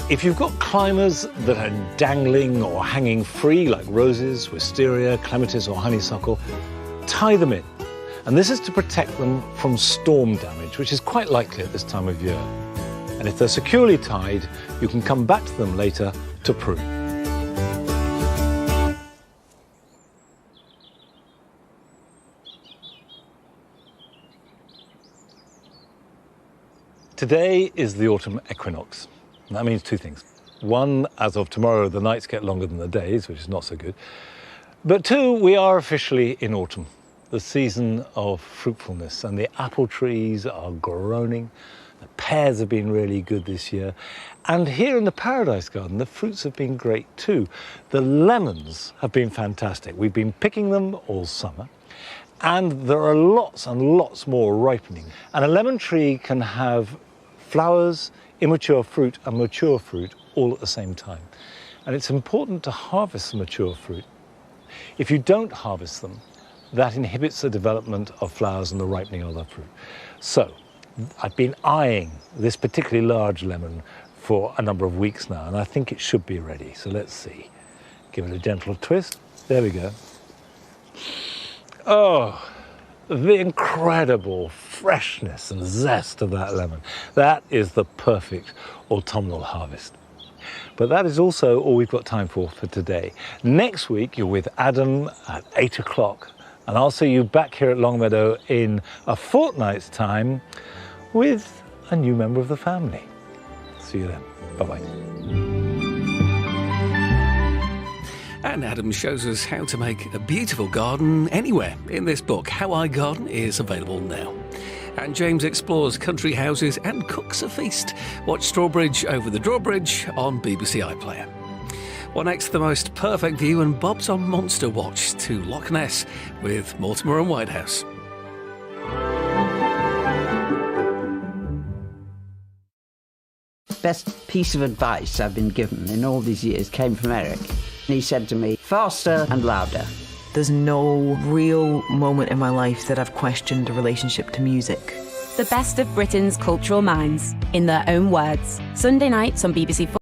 If you've got climbers that are dangling or hanging free, like roses, wisteria, clematis or honeysuckle, tie them in. And this is to protect them from storm damage, which is quite likely at this time of year. And if they're securely tied, you can come back to them later to prune. Today is the autumn equinox. That means 2 things. 1, as of tomorrow, the nights get longer than the days, which is not so good. But 2, we are officially in autumn, the season of fruitfulness, and the apple trees are groaning. The pears have been really good this year. And here in the Paradise Garden, the fruits have been great too. The lemons have been fantastic. We've been picking them all summer, and there are lots and lots more ripening. And a lemon tree can have flowers, immature fruit and mature fruit all at the same time. And it's important to harvest the mature fruit. If you don't harvest them, that inhibits the development of flowers and the ripening of the fruit. So I've been eyeing this particularly large lemon for a number of weeks now, and I think it should be ready. So let's see. Give it a gentle twist. There we go. Oh, the incredible freshness and zest of that lemon. That is the perfect autumnal harvest. But that is also all we've got time for today. Next week, you're with Adam at 8 o'clock, and I'll see you back here at Longmeadow in a fortnight's time with a new member of the family. See you then. Bye-bye. And Adam shows us how to make a beautiful garden anywhere in this book. How I Garden is available now. And James explores country houses and cooks a feast. Watch Strawbridge Over the Drawbridge on BBC iPlayer. 1X The Most Perfect View, and Bob's on Monster Watch to Loch Ness with Mortimer and Whitehouse. Best piece of advice I've been given in all these years came from Eric. He said to me, faster and louder. There's no real moment in my life that I've questioned a relationship to music. The best of Britain's cultural minds, in their own words. Sunday nights on BBC4.